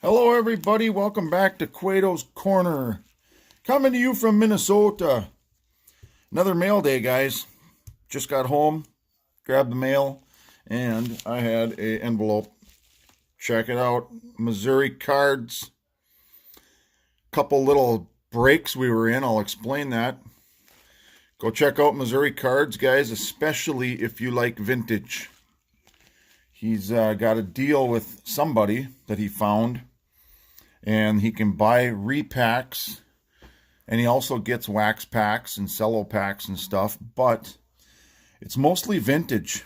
Hello, everybody. Welcome back to Cueto's Corner. Coming to you from Minnesota. Another mail day, guys. Just got home, grabbed the mail, and I had an envelope. Check it out. Missouri Cards. Couple little breaks we were in. I'll explain that. Go check out Missouri Cards, guys, especially if you like vintage. He's got a deal with somebody that he found, and he can buy repacks, and he also gets wax packs and cello packs and stuff, but it's mostly vintage.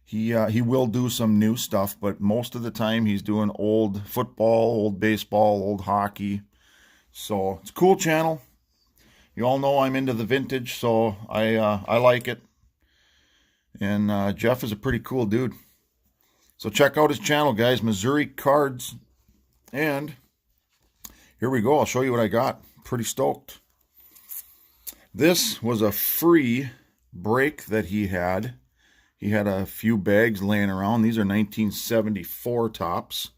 He will do some new stuff, but most of the time he's doing old football, old baseball, old hockey. So it's a cool channel. You all know I'm into the vintage, so I like it. And Jeff is a pretty cool dude. So check out his channel, guys, Missouri Cards. And here we go. I'll show you what I got. Pretty stoked. This was a free break that he had. He had a few bags laying around. These are 1974 tops.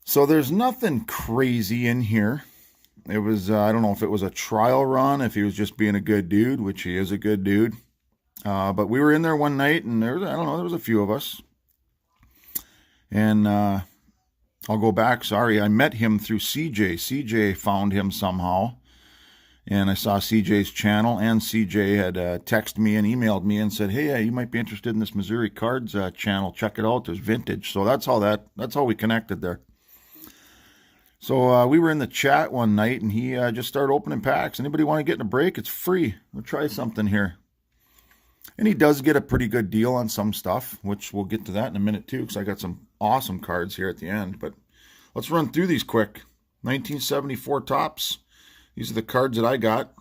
So there's nothing crazy in here. It was, I don't know if it was a trial run, if he was just being a good dude, which he is a good dude. But we were in there one night, and there was a few of us. And I'll go back. Sorry, I met him through CJ. CJ found him somehow. And I saw CJ's channel, and CJ had texted me and emailed me and said, hey, you might be interested in this Missouri Cards channel. Check it out. There's vintage. So that's how we connected there. So we were in the chat one night, and he just started opening packs. Anybody want to get in a break? It's free. We'll try something here. And he does get a pretty good deal on some stuff, which we'll get to that in a minute too, because I got some awesome cards here at the end. But let's run through these quick. 1974 tops. These are the cards that I got.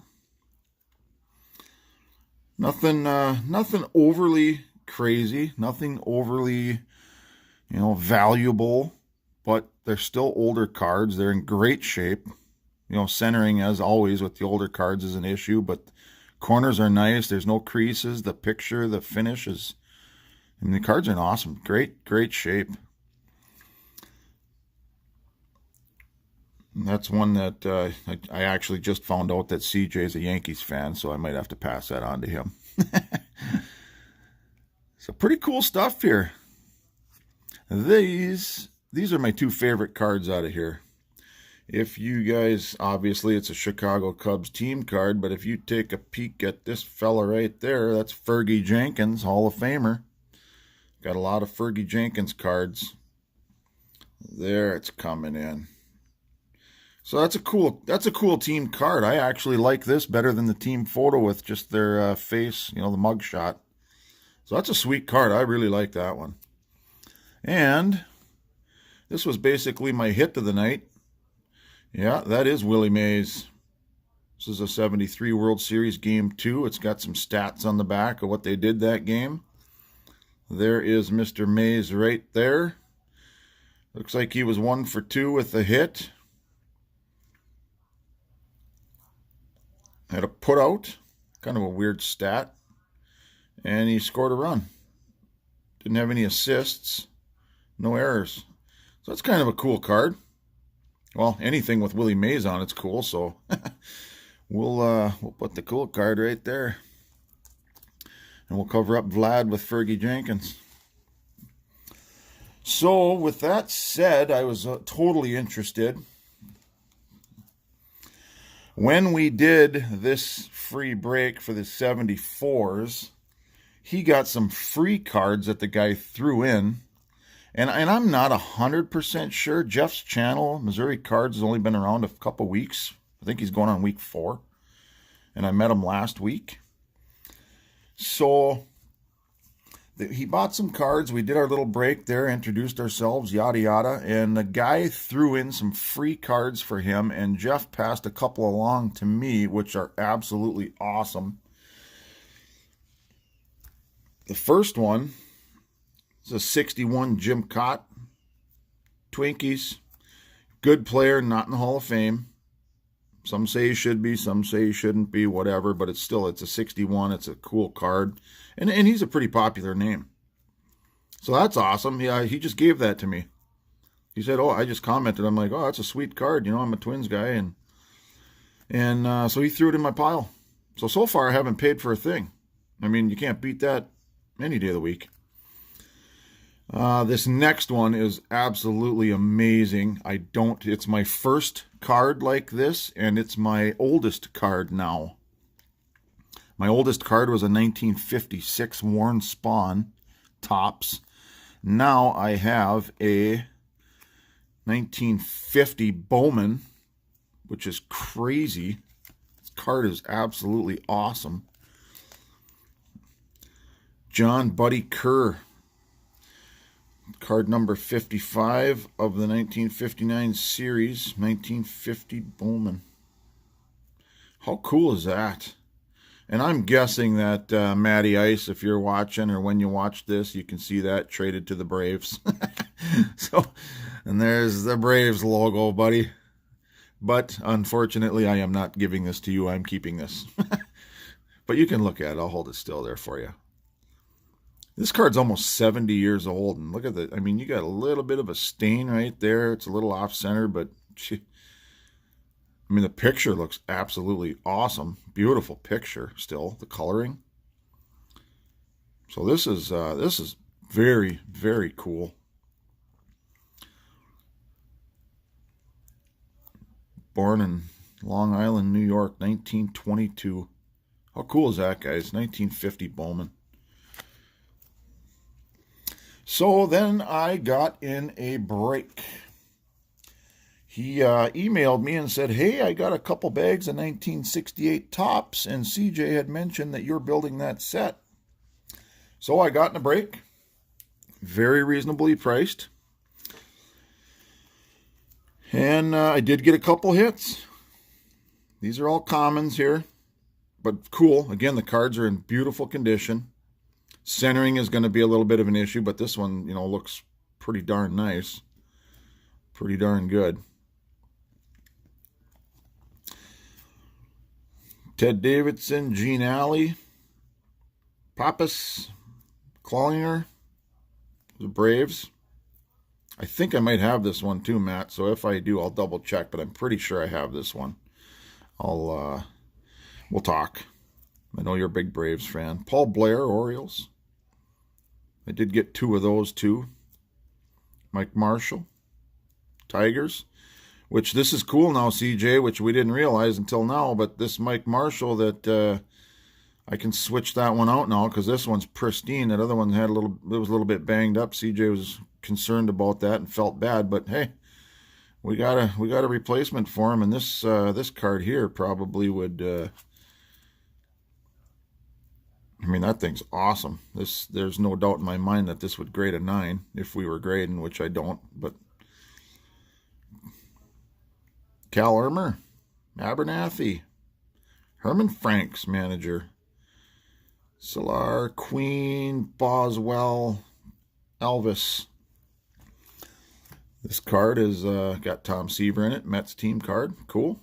Nothing overly crazy. Nothing overly, valuable. But they're still older cards. They're in great shape. Centering, as always, with the older cards is an issue, but corners are nice. There's no creases. The picture, the finish is... the cards are in awesome. Great shape. And that's one that I actually just found out that CJ is a Yankees fan, so I might have to pass that on to him. So pretty cool stuff here. These are my two favorite cards out of here. If you guys, obviously it's a Chicago Cubs team card, but if you take a peek at this fella right there, that's Fergie Jenkins, Hall of Famer. Got a lot of Fergie Jenkins cards. There, it's coming in. So that's a cool team card. I actually like this better than the team photo with just their face, the mug shot. So that's a sweet card. I really like that one. And this was basically my hit of the night. Yeah, that is Willie Mays. This is a 73 World Series Game 2. It's got some stats on the back of what they did that game. There is Mr. Mays right there. Looks like he was 1 for 2 with a hit. Had a put out. Kind of a weird stat. And he scored a run. Didn't have any assists. No errors. So that's kind of a cool card. Well, anything with Willie Mays on it's cool, so we'll put the cool card right there. And we'll cover up Vlad with Fergie Jenkins. So with that said, I was totally interested. When we did this free break for the 74s, he got some free cards that the guy threw in. And I'm not 100% sure. Jeff's channel, Missouri Cards, has only been around a couple weeks. I think he's going on week 4. And I met him last week. So he bought some cards. We did our little break there, introduced ourselves, yada yada. And the guy threw in some free cards for him. And Jeff passed a couple along to me, which are absolutely awesome. The first one... it's a 61 Jim Cott. Twinkies. Good player, not in the Hall of Fame. Some say he should be, some say he shouldn't be, whatever. But it's a 61. It's a cool card. And he's a pretty popular name. So that's awesome. Yeah, he just gave that to me. he said, oh, I just commented. I'm like, oh, that's a sweet card. You know, I'm a Twins guy. And so he threw it in my pile. So far, I haven't paid for a thing. I mean, you can't beat that any day of the week. This next one is absolutely amazing. It's my first card like this, and it's my oldest card now. My oldest card was a 1956 Warren Spahn Topps. Now I have a 1950 Bowman, which is crazy. This card is absolutely awesome. John Buddy Kerr. Card number 55 of the 1959 series, 1950 Bowman. How cool is that? And I'm guessing that Matty Ice, if you're watching or when you watch this, you can see that traded to the Braves. And there's the Braves logo, buddy. But unfortunately, I am not giving this to you. I'm keeping this. But you can look at it. I'll hold it still there for you. This card's almost 70 years old, and look at that. I mean, you got a little bit of a stain right there. It's a little off-center, but I mean, the picture looks absolutely awesome. Beautiful picture still, the coloring. So this is very, very cool. Born in Long Island, New York, 1922. How cool is that, guys? 1950 Bowman. So then I got in a break. He emailed me and said, hey, I got a couple bags of 1968 Topps, and CJ had mentioned that you're building that set. So I got in a break. Very reasonably priced. And I did get a couple hits. These are all commons here, but cool. Again, the cards are in beautiful condition. Centering is going to be a little bit of an issue, but this one, you know, looks pretty darn nice. Pretty darn good. Ted Davidson, Gene Alley, Pappas, Cloninger, the Braves. I think I might have this one too, Matt, so if I do, I'll double check, but I'm pretty sure I have this one. We'll talk. I know you're a big Braves fan. Paul Blair, Orioles. I did get two of those too. Mike Marshall, Tigers. Which this is cool now, CJ, which we didn't realize until now, but this Mike Marshall that I can switch that one out now because this one's pristine. That other one it was a little bit banged up. CJ was concerned about that and felt bad, but hey, we got a replacement for him, and this card here probably would. I mean, that thing's awesome. There's no doubt in my mind that this would grade a 9 if we were grading, which I don't. But Cal Irmer, Abernathy, Herman Franks, manager, Solar, Queen, Boswell, Elvis. This card is got Tom Seaver in it, Mets team card, cool.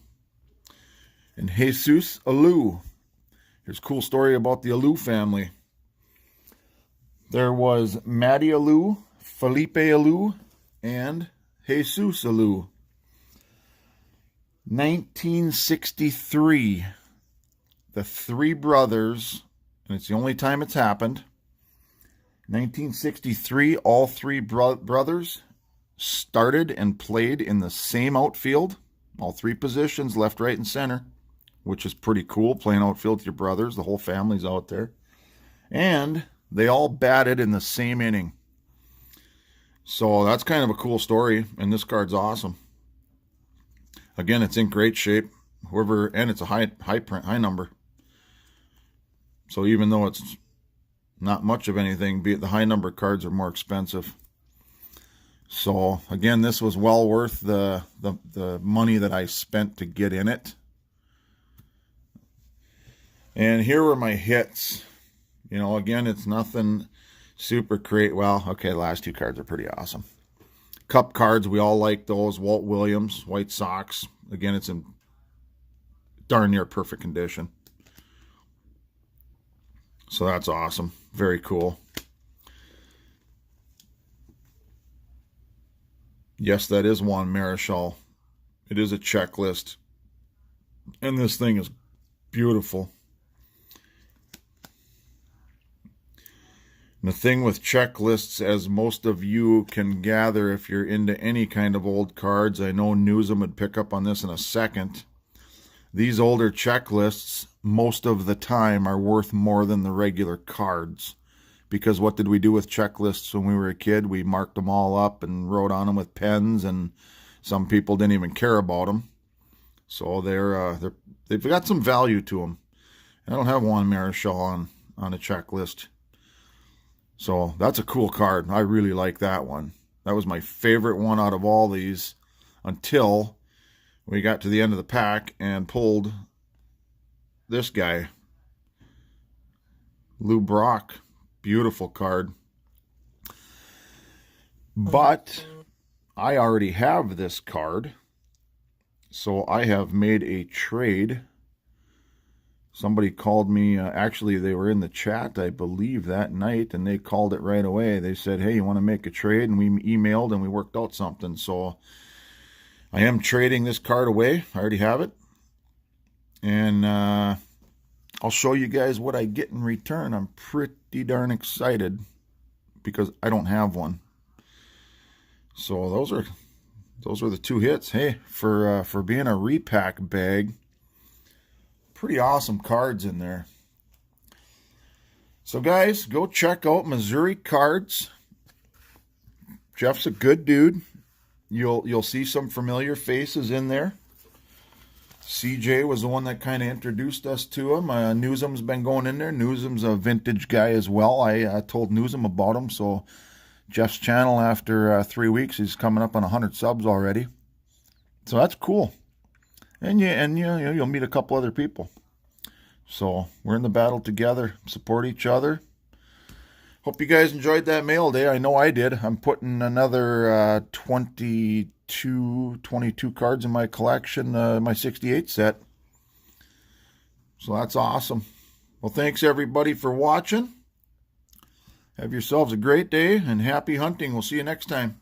And Jesus Alou. Here's a cool story about the Alou family. There was Matty Alou, Felipe Alou, and Jesus Alou. 1963, the three brothers, and it's the only time it's happened. 1963, all three brothers started and played in the same outfield, all three positions, left, right, and center, which is pretty cool, playing outfield with your brothers. The whole family's out there. And they all batted in the same inning. So that's kind of a cool story, and this card's awesome. Again, it's in great shape. And it's a high number. So even though it's not much of anything, be it the high number cards are more expensive. So again, this was well worth the money that I spent to get in it. And here were my hits. You know, again, it's nothing super great. Well, okay, the last two cards are pretty awesome. Cup cards, we all like those. Walt Williams, White Sox. Again, it's in darn near perfect condition. So that's awesome. Very cool. Yes, that is Juan Marichal. It is a checklist. And this thing is beautiful. And the thing with checklists, as most of you can gather if you're into any kind of old cards, I know Newsom would pick up on this in a second. These older checklists, most of the time, are worth more than the regular cards. Because what did we do with checklists when we were a kid? We marked them all up and wrote on them with pens, and some people didn't even care about them. So they've got some value to them. And I don't have Juan Marichal on a checklist. So that's a cool card. I really like that one. That was my favorite one out of all these until we got to the end of the pack and pulled this guy, Lou Brock. Beautiful card. But I already have this card, so I have made a trade. Somebody called me, actually they were in the chat, I believe, that night, and they called it right away. They said, hey, you want to make a trade? And we emailed and we worked out something. So I am trading this card away. I already have it. And I'll show you guys what I get in return. I'm pretty darn excited because I don't have one. So those are the two hits. Hey, for being a repack bag, pretty awesome cards in there. So guys, go check out Missouri Cards. Jeff's a good dude. You'll see some familiar faces in there. CJ was the one that kind of introduced us to him. Newsom's been going in there. Newsom's a vintage guy as well. I told Newsom about him. So Jeff's channel, after 3 weeks, he's coming up on 100 subs already. So that's cool. And you'll meet a couple other people. So we're in the battle together. Support each other. Hope you guys enjoyed that mail day. I know I did. I'm putting another 22 cards in my collection, my 68 set. So that's awesome. Well, thanks everybody for watching. Have yourselves a great day and happy hunting. We'll see you next time.